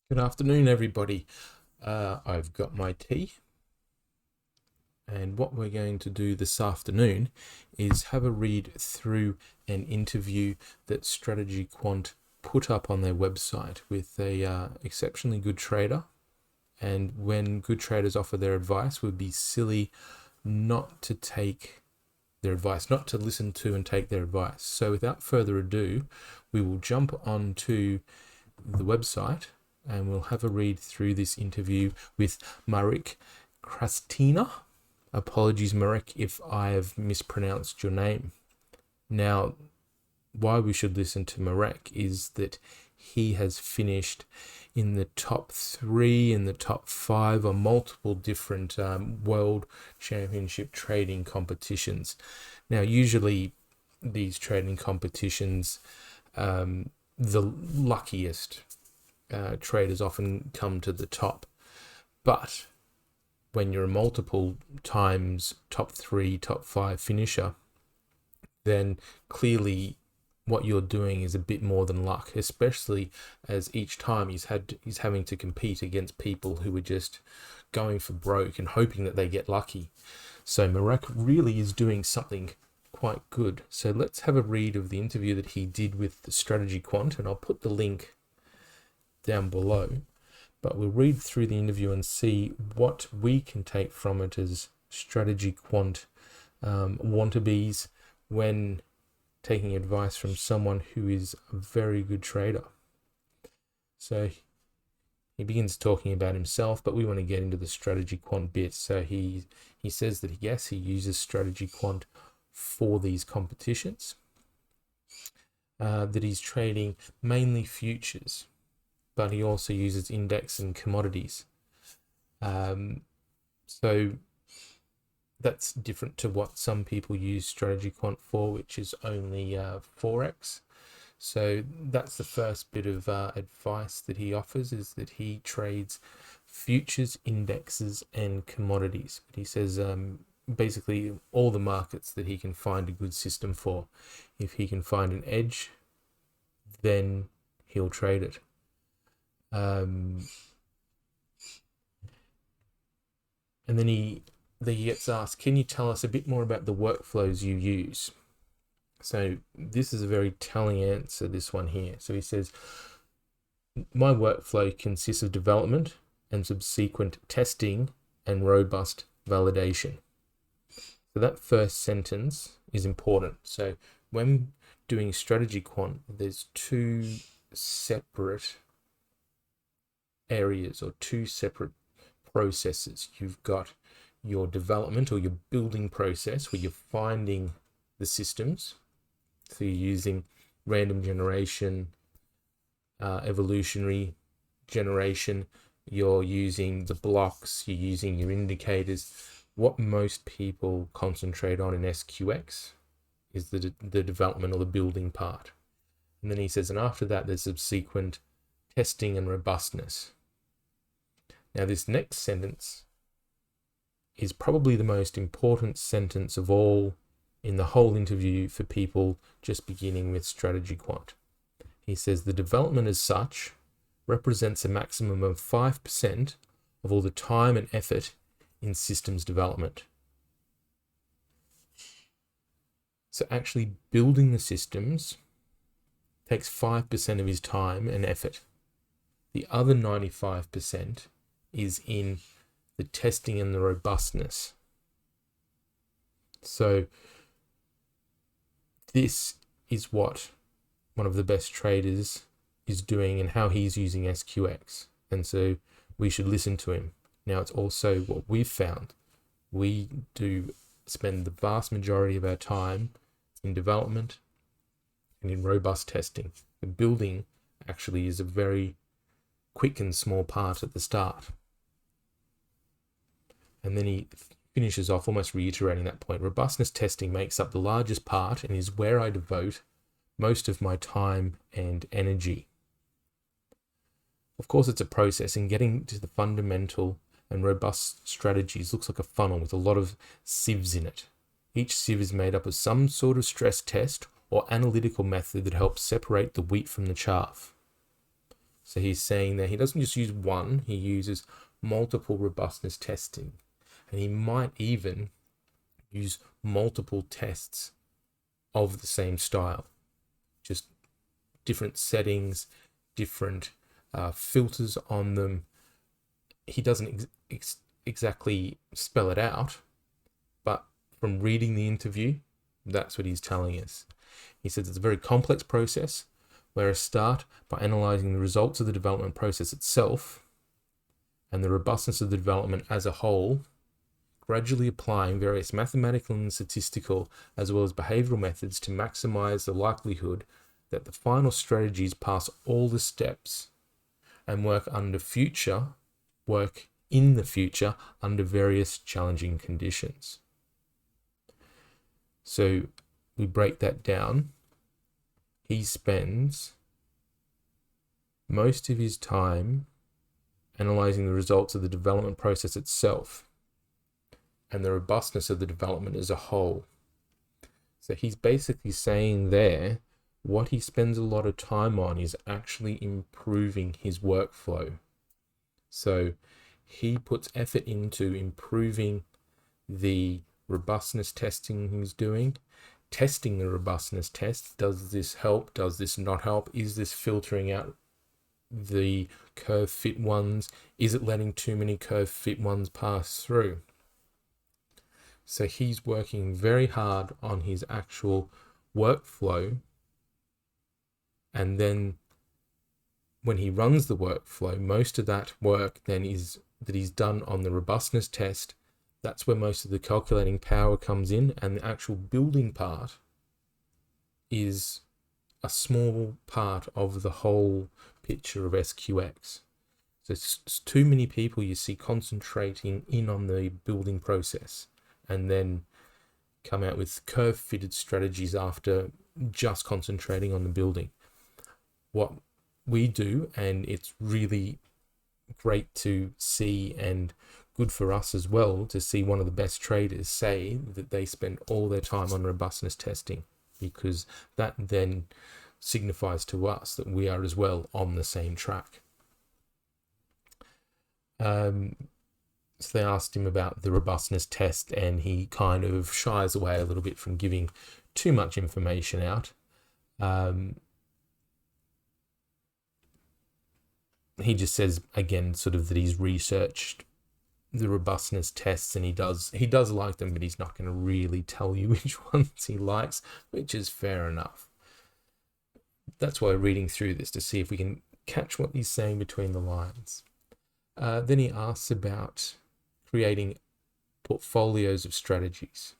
Good afternoon, everybody. I've got my tea, and what we're going to do this afternoon is have a read through an interview that StrategyQuant put up on their website with a exceptionally good trader. And when good traders offer their advice, it would be silly not to take their advice, not to listen to and take their advice. So without further ado, we will jump onto the website and we'll have a read through this interview with Marek Chrastina. Apologies, Marek, if I have mispronounced your name. Now, why we should listen to Marek is that he has finished in the top 3 and the top 5 on multiple different world championship trading competitions. Now, usually these trading competitions, the luckiest traders often come to the top, but when you're a multiple times top 3, top 5 finisher, then clearly what you're doing is a bit more than luck, especially as each time he's having to compete against people who are just going for broke and hoping that they get lucky. So Marek really is doing something quite good. So let's have a read of the interview that he did with the StrategyQuant, and I'll put the link down below, but we'll read through the interview and see what we can take from it as StrategyQuant wannabes when taking advice from someone who is a very good trader. So he begins talking about himself, but we want to get into the StrategyQuant bit. So he says that yes, he uses StrategyQuant for these competitions, that he's trading mainly futures, but he also uses index and commodities. So that's different to what some people use StrategyQuant for, which is only Forex. So that's the first bit of advice that he offers, is that he trades futures, indexes, and commodities. But he says basically all the markets that he can find a good system for. If he can find an edge, then he'll trade it. And then he gets asked, can you tell us a bit more about the workflows you use? So this is a very telling answer, this one here. So he says, my workflow consists of development and subsequent testing and robust validation. So that first sentence is important. So when doing StrategyQuant, there's 2 separate areas or 2 separate processes. You've got your development or your building process, where you're finding the systems. So you're using random generation, evolutionary generation, you're using the blocks, you're using your indicators. What most people concentrate on in SQX is the development or the building part. And then he says, and after that, there's subsequent testing and robustness. Now, this next sentence is probably the most important sentence of all in the whole interview for people just beginning with StrategyQuant. He says, the development as such represents a maximum of 5% of all the time and effort in systems development. So actually building the systems takes 5% of his time and effort. The other 95% is in the testing and the robustness. So this is what one of the best traders is doing and how he's using SQX. And so we should listen to him. Now, it's also what we've found. We do spend the vast majority of our time in development and in robust testing. The building actually is a very quick and small part at the start. And then he finishes off almost reiterating that point. Robustness testing makes up the largest part and is where I devote most of my time and energy. Of course, it's a process, and getting to the fundamental and robust strategies looks like a funnel with a lot of sieves in it. Each sieve is made up of some sort of stress test or analytical method that helps separate the wheat from the chaff. So he's saying that he doesn't just use one, he uses multiple robustness testing. And he might even use multiple tests of the same style, just different settings, different filters on them. He doesn't exactly spell it out, but from reading the interview, that's what he's telling us. He says it's a very complex process where I start by analyzing the results of the development process itself and the robustness of the development as a whole, gradually applying various mathematical and statistical as well as behavioral methods to maximize the likelihood that the final strategies pass all the steps and work in the future under various challenging conditions. So we break that down. He spends most of his time analyzing the results of the development process itself and the robustness of the development as a whole. So he's basically saying there, what he spends a lot of time on is actually improving his workflow. So he puts effort into improving the robustness testing he's doing, testing the robustness test. Does this help? Does this not help? Is this filtering out the curve fit ones? Is it letting too many curve fit ones pass through? So he's working very hard on his actual workflow. And then when he runs the workflow, most of that work then is that he's done on the robustness test. That's where most of the calculating power comes in, and the actual building part is a small part of the whole picture of SQX. So it's too many people you see concentrating in on the building process and then come out with curve fitted strategies after just concentrating on the building. What we do, and it's really great to see and good for us as well to see one of the best traders say that they spend all their time on robustness testing, because that then signifies to us that we are as well on the same track. So they asked him about the robustness test, and he kind of shies away a little bit from giving too much information out. He just says again sort of that he's researched the robustness tests, and he does like them, but he's not going to really tell you which ones he likes, which is fair enough. That's why we're reading through this, to see if we can catch what he's saying between the lines. Then he asks about creating portfolios of strategies,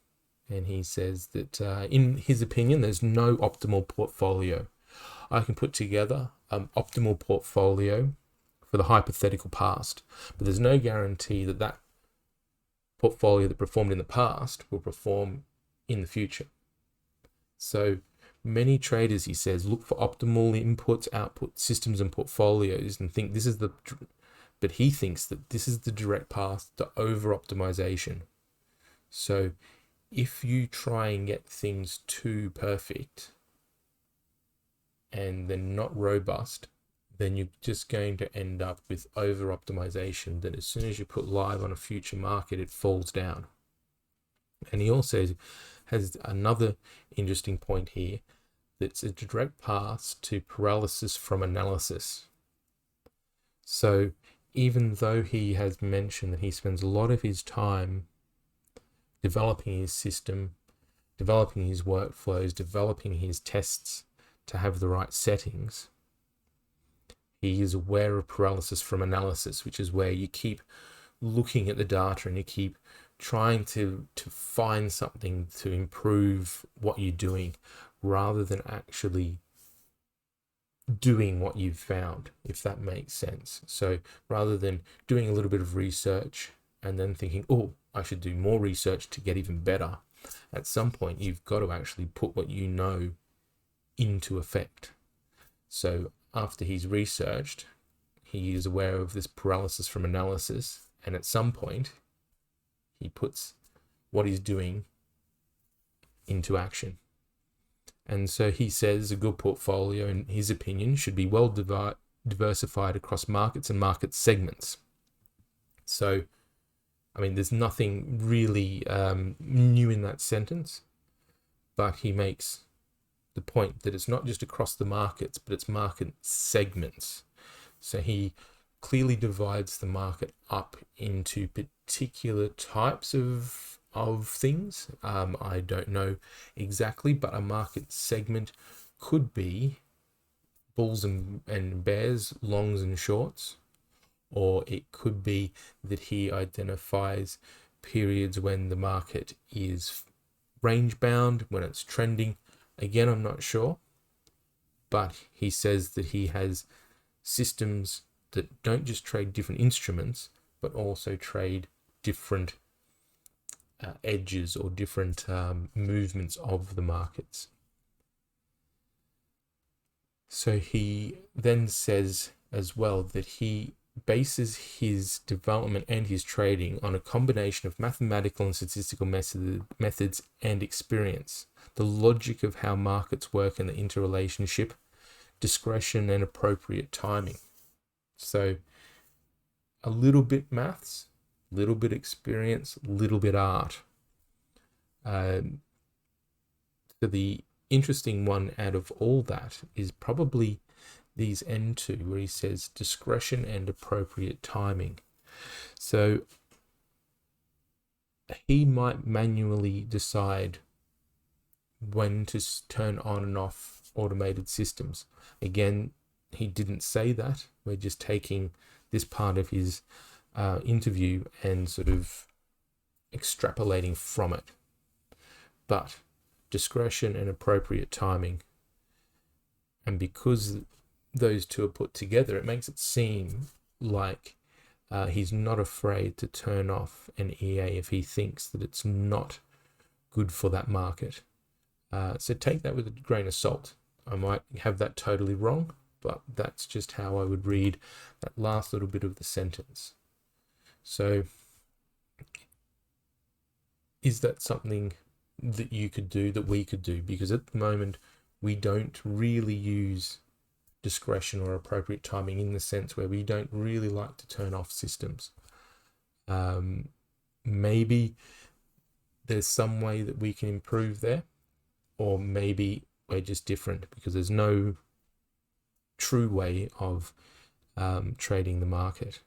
and he says that in his opinion there's no optimal portfolio. I can put together an optimal portfolio for the hypothetical past, but there's no guarantee that that portfolio that performed in the past will perform in the future. So many traders, he says, look for optimal inputs, output systems and portfolios and think this is but he thinks that this is the direct path to over-optimization. So if you try and get things too perfect and they're not robust, then you're just going to end up with over-optimization that as soon as you put live on a future market, it falls down. And he also has another interesting point here, that's a direct path to paralysis from analysis. So even though he has mentioned that he spends a lot of his time developing his system, developing his workflows, developing his tests to have the right settings, he is aware of paralysis from analysis, which is where you keep looking at the data and you keep trying to find something to improve what you're doing rather than actually doing what you've found, if that makes sense. So rather than doing a little bit of research and then thinking, oh, I should do more research to get even better, at some point you've got to actually put what you know into effect. So after he's researched, he is aware of this paralysis from analysis, and at some point he puts what he's doing into action. And so he says a good portfolio, in his opinion, should be well diversified across markets and market segments. So, I mean, there's nothing really new in that sentence, but he makes the point that it's not just across the markets, but it's market segments. So he clearly divides the market up into particular types of things. I don't know exactly, but a market segment could be bulls and bears, longs and shorts, or it could be that he identifies periods when the market is range bound, when it's trending. Again, I'm not sure, but he says that he has systems that don't just trade different instruments, but also trade different edges or different movements of the markets. So he then says as well that he bases his development and his trading on a combination of mathematical and statistical methods and experience, the logic of how markets work and the interrelationship, discretion and appropriate timing. So a little bit maths, a little bit experience, a little bit art. So the interesting one out of all that is probably these end two, where he says discretion and appropriate timing. So he might manually decide when to turn on and off automated systems. Again, he didn't say that. We're just taking this part of his interview and sort of extrapolating from it. But discretion and appropriate timing, and because those two are put together, it makes it seem like he's not afraid to turn off an EA if he thinks that it's not good for that market. So take that with a grain of salt. I might have that totally wrong, but that's just how I would read that last little bit of the sentence. So is that something that you could do, that we could do? Because at the moment we don't really use discretion or appropriate timing in the sense where we don't really like to turn off systems. Maybe there's some way that we can improve there, or maybe we're just different because there's no true way of trading the market.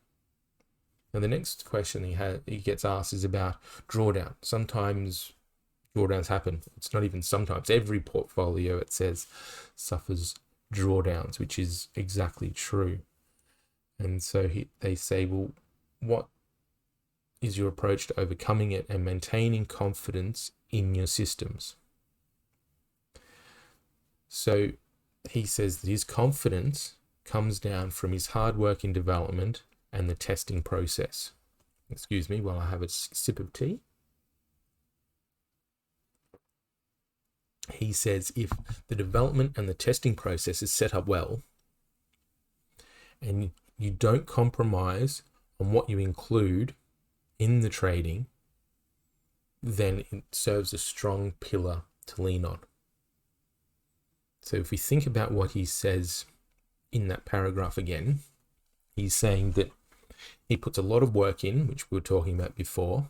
Now the next question he gets asked is about drawdown. Sometimes drawdowns happen. It's not even sometimes. Every portfolio, it says, suffers drawdowns, which is exactly true. And so they say, well, what is your approach to overcoming it and maintaining confidence in your systems? So he says that his confidence comes down from his hard work in development and the testing process. Excuse me while I have a sip of tea. He says if the development and the testing process is set up well, and you don't compromise on what you include in the trading, then it serves a strong pillar to lean on. So if we think about what he says in that paragraph again, he's saying that he puts a lot of work in, which we were talking about before.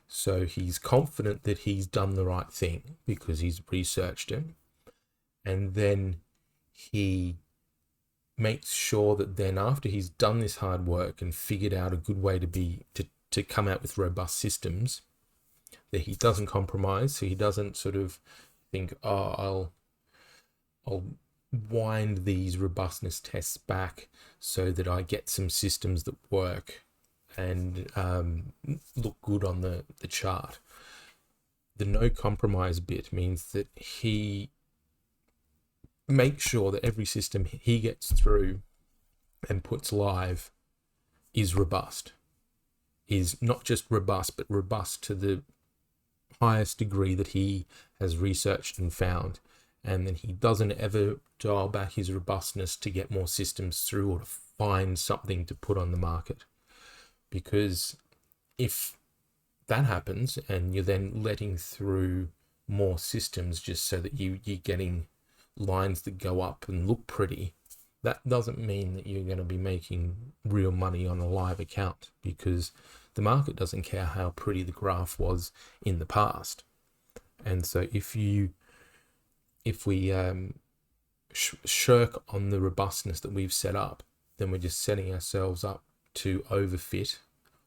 So he's confident that he's done the right thing because he's researched it. And then he makes sure that then after he's done this hard work and figured out a good way to come out with robust systems, that he doesn't compromise. So he doesn't sort of think, oh, I'll wind these robustness tests back so that I get some systems that work and look good on the chart. The no compromise bit means that he makes sure that every system he gets through and puts live is robust, is not just robust, but robust to the highest degree that he has researched and found. And then he doesn't ever dial back his robustness to get more systems through or to find something to put on the market. Because if that happens and you're then letting through more systems just so that you're getting lines that go up and look pretty, that doesn't mean that you're going to be making real money on a live account, because the market doesn't care how pretty the graph was in the past. And so if we shirk on the robustness that we've set up, then we're just setting ourselves up to overfit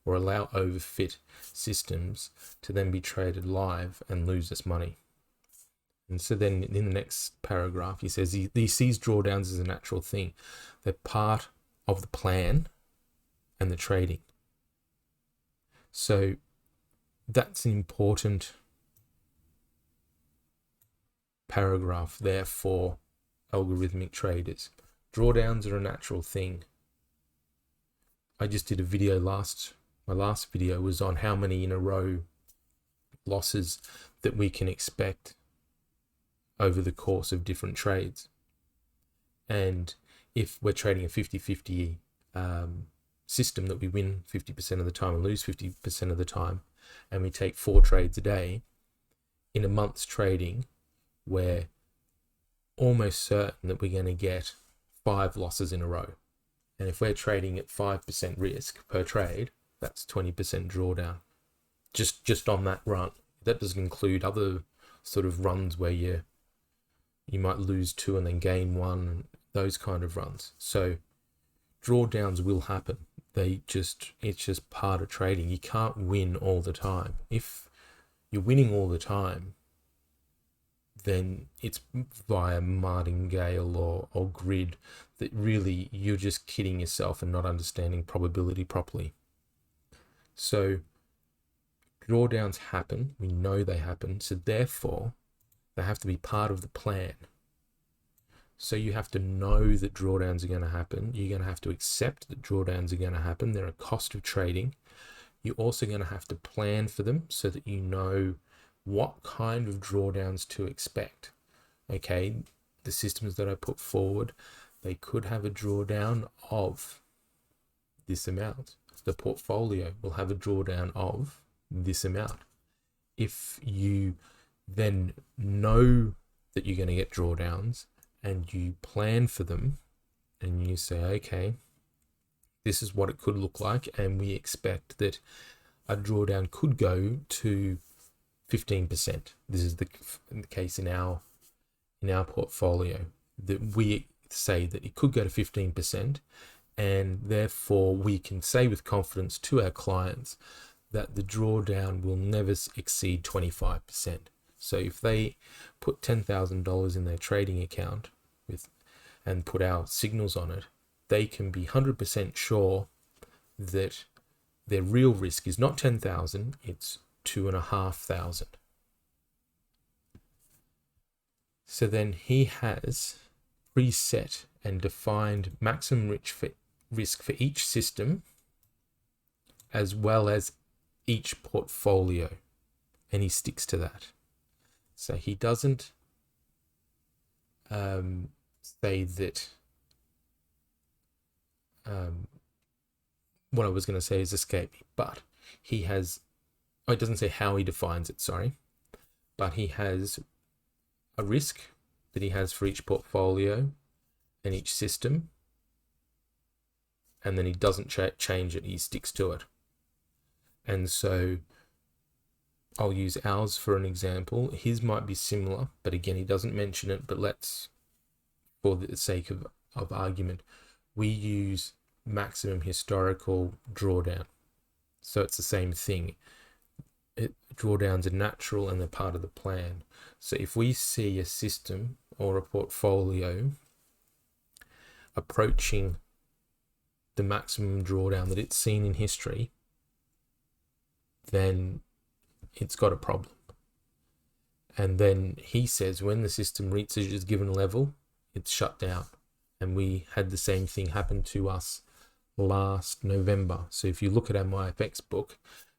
or allow overfit systems to then be traded live and lose us money. And so then in the next paragraph, he says he sees drawdowns as a natural thing. They're part of the plan and the trading. So that's an important paragraph there for algorithmic traders. Drawdowns are a natural thing. I just did a video my last video was on how many in a row losses that we can expect over the course of different trades. And if we're trading a 50-50 system that we win 50% of the time and lose 50% of the time, and we take 4 trades a day, in a month's trading, we're almost certain that we're going to get 5 losses in a row. And if we're trading at 5% risk per trade, that's 20% drawdown just on that run. That doesn't include other sort of runs where you might lose 2 and then gain 1, those kind of runs. So drawdowns will happen. It's just part of trading. You can't win all the time. If you're winning all the time, then it's via martingale or grid that really you're just kidding yourself and not understanding probability properly. So drawdowns happen. We know they happen. So therefore, they have to be part of the plan. So you have to know that drawdowns are going to happen. You're going to have to accept that drawdowns are going to happen. They're a cost of trading. You're also going to have to plan for them so that you know what kind of drawdowns to expect. Okay, the systems that I put forward, they could have a drawdown of this amount. The portfolio will have a drawdown of this amount. If you then know that you're going to get drawdowns and you plan for them and you say, okay, this is what it could look like, and we expect that a drawdown could go to 15%. This is the case in our portfolio, that we say that it could go to 15%, and therefore we can say with confidence to our clients that the drawdown will never exceed 25%. So if they put $10,000 in their trading account and put our signals on it, they can be 100% sure that their real risk is not 10,000, it's 2,500. So then he has preset and defined maximum risk for each system as well as each portfolio, and he sticks to that. So he doesn't say that what I was going to say is escape me, but he has, it doesn't say how he defines it, sorry, but he has a risk that he has for each portfolio and each system, and then he doesn't change it, he sticks to it. And so I'll use ours for an example. His might be similar, but again, he doesn't mention it, but let's, for the sake of argument, we use maximum historical drawdown. So it's the same thing. Drawdowns are natural and they're part of the plan. So if we see a system or a portfolio approaching the maximum drawdown that it's seen in history, then it's got a problem. And then he says when the system reaches a given level, it's shut down. And we had the same thing happen to us last November. So if you look at our MyFX book,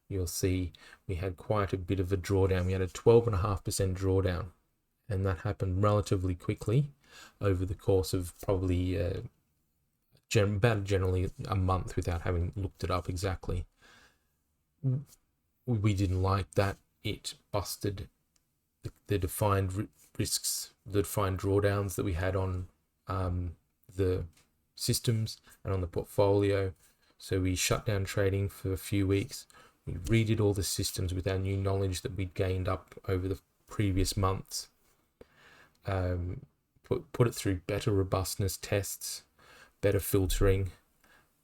you'll see we had quite a bit of a drawdown. We had a 12.5% drawdown, and that happened relatively quickly over the course of probably generally a month without having looked it up exactly. We didn't like that. It busted the defined risks, the defined drawdowns that we had on the systems and on the portfolio. So we shut down trading for a few weeks. We redid all the systems with our new knowledge that we'd gained up over the previous months. Put it through better robustness tests, better filtering,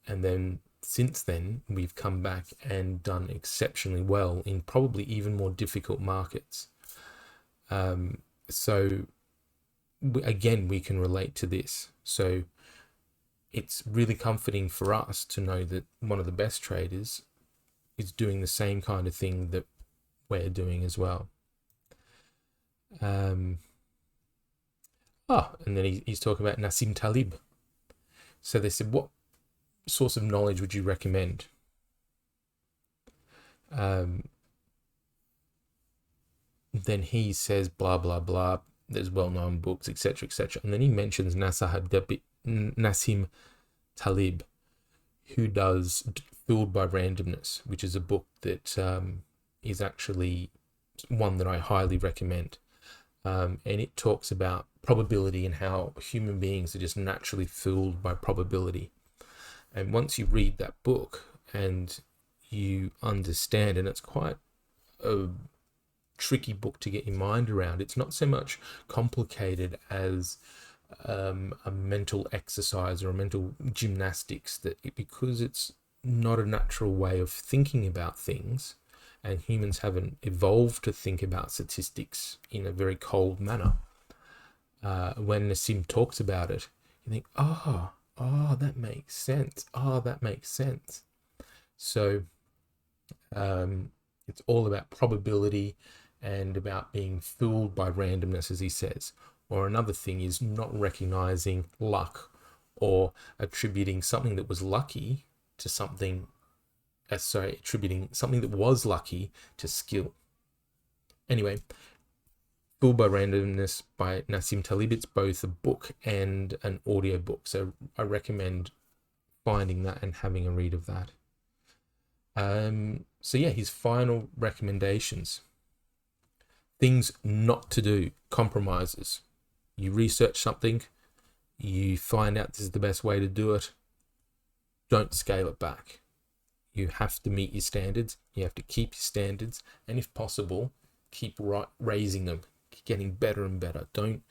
and then since then we've come back and done exceptionally well in probably even more difficult markets. So again, we can relate to this. So it's really comforting for us to know that one of the best traders is doing the same kind of thing that we're doing as well. And then he's talking about Nassim Taleb. So they said, what source of knowledge would you recommend? Then he says, blah, blah, blah. There's well-known books, etc., etc. And then he mentions Nassim Taleb, who does Fooled by Randomness, which is a book that is actually one that I highly recommend. And it talks about probability and how human beings are just naturally fooled by probability. And once you read that book and you understand, and it's quite a tricky book to get your mind around, it's not so much complicated as a mental exercise or a mental gymnastics, because it's not a natural way of thinking about things, and humans haven't evolved to think about statistics in a very cold manner. When Nassim talks about it, you think, that makes sense. That makes sense. So it's all about probability and about being fooled by randomness, as he says. Or another thing is not recognizing luck or attributing something that was lucky to something, attributing something that was lucky to skill. Anyway, Fooled by Randomness by Nassim Taleb. It's both a book and an audio book. So I recommend finding that and having a read of that. So yeah, his final recommendations. Things not to do, compromises. You research something, you find out this is the best way to do it, don't scale it back. You have to meet your standards, you have to keep your standards, and if possible, keep raising them, getting better and better. Don't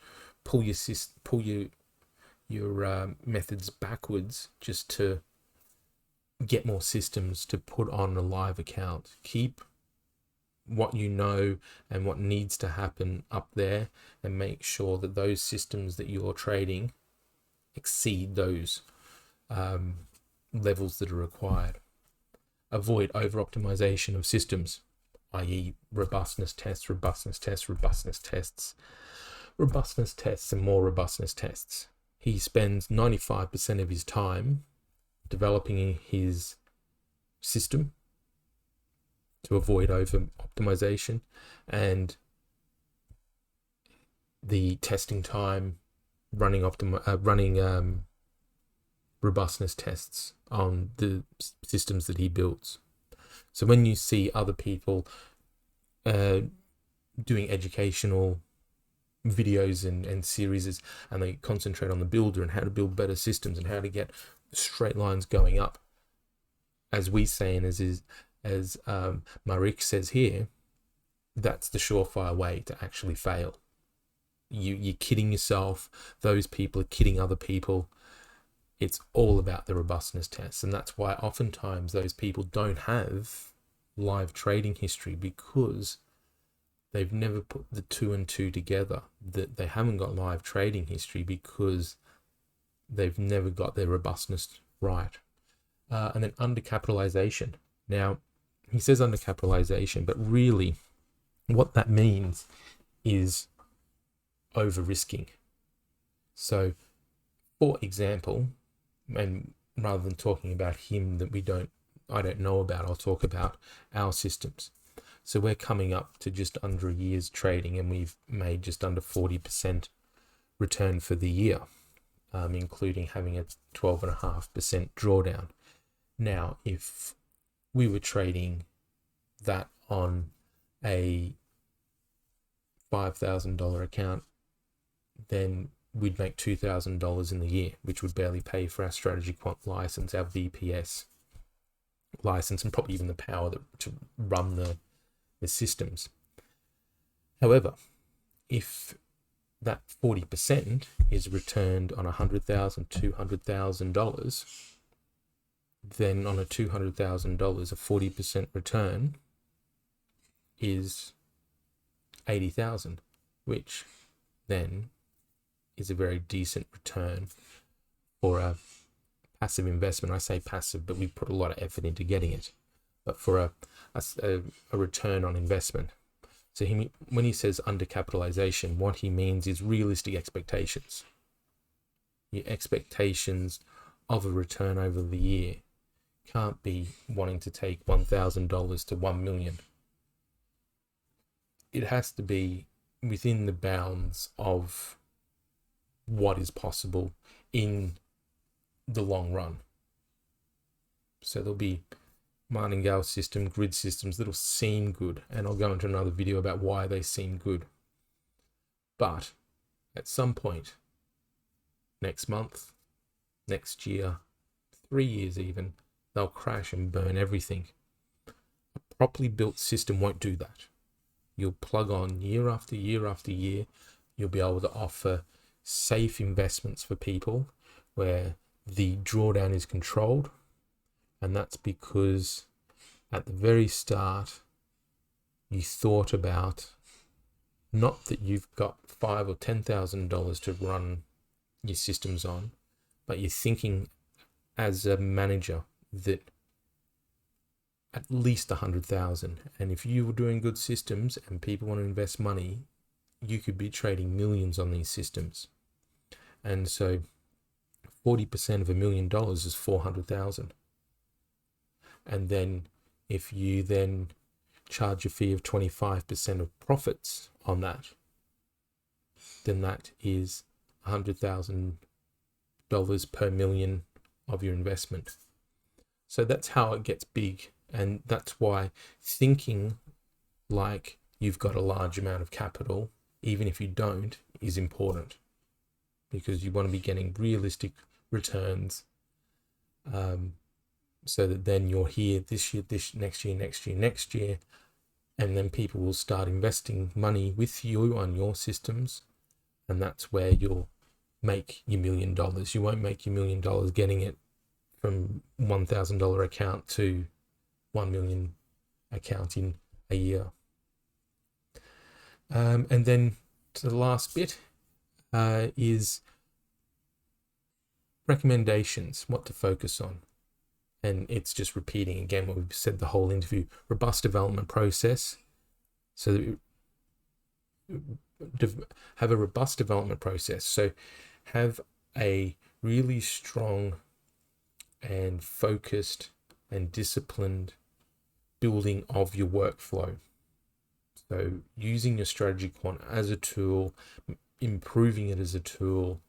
pull your methods backwards just to get more systems to put on a live account. Keep what you know and what needs to happen up there, and make sure that those systems that you're trading exceed those levels that are required. Avoid over-optimization of systems, i.e. robustness tests, and more robustness tests. He spends 95% of his time developing his system to avoid over-optimization, and the testing time running robustness tests on the systems that he builds. So when you see other people doing educational videos and series, and they concentrate on the builder and how to build better systems and how to get straight lines going up, as we say, and as Marek says here, that's the surefire way to actually fail. You're kidding yourself. Those people are kidding other people. It's all about the robustness tests, and that's why oftentimes those people don't have live trading history, because they've never put the 2 and 2 together. That they haven't got live trading history because they've never got their robustness right. And then undercapitalization. Now, he says undercapitalization, but really what that means is over-risking. So, for example, and rather than talking about him that I don't know about, I'll talk about our systems. So we're coming up to just under a year's trading, and we've made just under 40% return for the year, including having a 12.5% drawdown. Now, if we were trading that on a $5,000 account, then we'd make $2,000 in the year, which would barely pay for our StrategyQuant license, our VPS license, and probably even the power to run the systems. However, if that 40% is returned on $100,000, $200,000, then on a $200,000, a 40% return is $80,000, which then is a very decent return for a passive investment. I say passive, but we put a lot of effort into getting it. But for a return on investment. So when he says undercapitalization, what he means is realistic expectations. Your expectations of a return over the year can't be wanting to take $1,000 to $1 million. It has to be within the bounds of what is possible in the long run. So there'll be martingale system, grid systems that'll seem good, and I'll go into another video about why they seem good. But at some point, next month, next year, 3 years even, they'll crash and burn everything. A properly built system won't do that. You'll plug on year after year after year. You'll be able to offer safe investments for people where the drawdown is controlled. And that's because at the very start, you thought about not that you've got $5,000 or $10,000 to run your systems on, but you're thinking as a manager that at least 100,000. And if you were doing good systems and people want to invest money, you could be trading millions on these systems. And so 40% of $1 million is 400,000. And then if you then charge a fee of 25% of profits on that, then that is $100,000 per million of your investment. So that's how it gets big. And that's why thinking like you've got a large amount of capital, even if you don't, is important, because you want to be getting realistic returns, so that then you're here this year, next year, and then people will start investing money with you on your systems, and that's where you'll make your $1 million. You won't make your $1 million getting it from $1,000 account to $1 million account in a year. And then to the last bit is recommendations, what to focus on. And it's just repeating again what we've said the whole interview. Robust development process. So have a robust development process. So have a really strong and focused and disciplined building of your workflow. So using your StrategyQuant as a tool, improving it as a tool,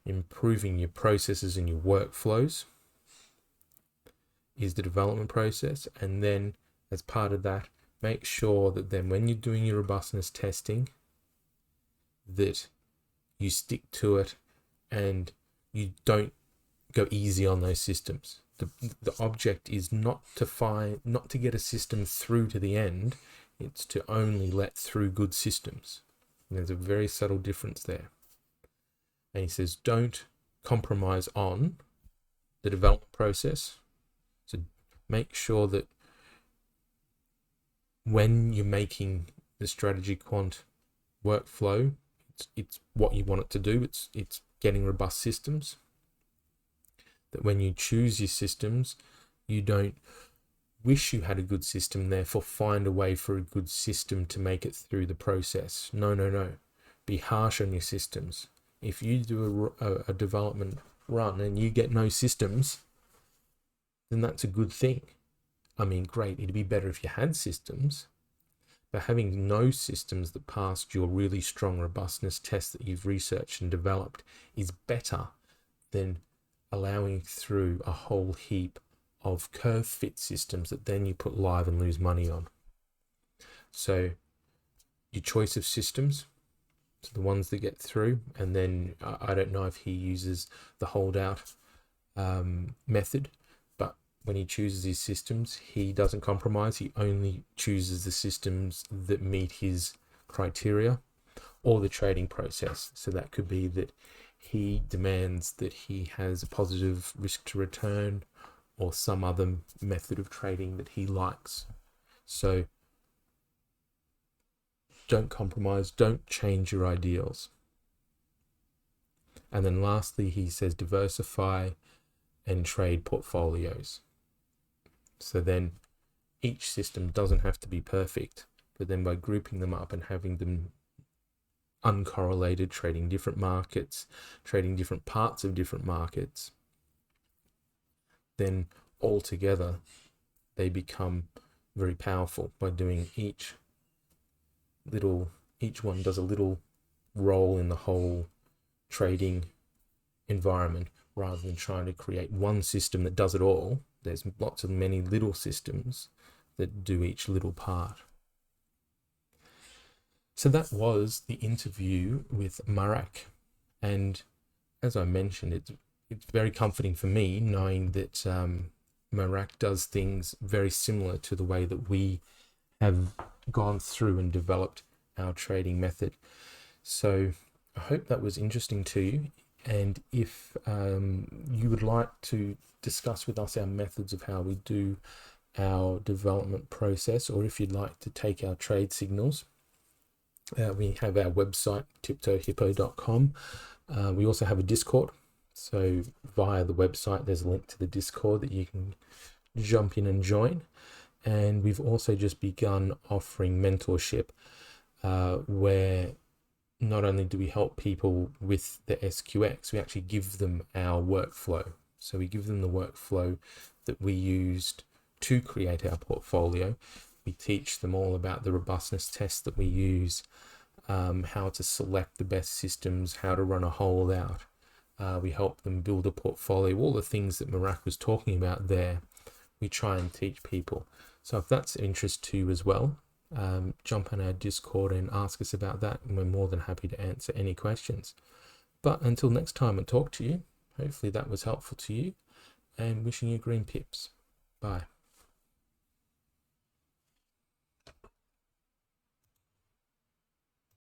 improving your processes and your workflows is the development process. And then as part of that, make sure that then when you're doing your robustness testing, that you stick to it and you don't go easy on those systems. The object is not to get a system through to the end. It's to only let through good systems. And there's a very subtle difference there. And he says, don't compromise on the development process. So make sure that when you're making the StrategyQuant workflow, it's what you want it to do. It's getting robust systems. That when you choose your systems, you don't wish you had a good system, therefore find a way for a good system to make it through the process. No. Be harsh on your systems. If you do a development run and you get no systems, then that's a good thing. I mean, great, it'd be better if you had systems, but having no systems that passed your really strong robustness test that you've researched and developed is better than allowing through a whole heap of curve fit systems that then you put live and lose money on. So your choice of systems, So the ones that get through, and then I don't know if he uses the holdout method, but when he chooses his systems, he doesn't compromise. He only chooses the systems that meet his criteria or the trading process. So that could be that he demands that he has a positive risk to return or some other method of trading that he likes. So don't compromise, don't change your ideals. And then lastly, he says diversify and trade portfolios. So then each system doesn't have to be perfect, but then by grouping them up and having them uncorrelated, trading different markets, trading different parts of different markets, then altogether they become very powerful by doing each one does a little role in the whole trading environment, rather than trying to create one system that does it all. There's lots of many little systems that do each little part. So that was the interview with Marek, and as I mentioned, it's very comforting for me knowing that Marek does things very similar to the way that we have gone through and developed our trading method. So I hope that was interesting to you, and if you would like to discuss with us our methods of how we do our development process, or if you'd like to take our trade signals, we have our website TipToeHippo.com. We also have a Discord, so via the website there's a link to the Discord that you can jump in and join. And we've also just begun offering mentorship, where not only do we help people with the SQX, we actually give them our workflow. So we give them the workflow that we used to create our portfolio. We teach them all about the robustness tests that we use, how to select the best systems, how to run a holdout. We help them build a portfolio, all the things that Marek was talking about there. We try and teach people. So if that's of interest to you as well, jump on our Discord and ask us about that, and we're more than happy to answer any questions. But until next time I talk to you, hopefully that was helpful to you, and wishing you green pips. Bye.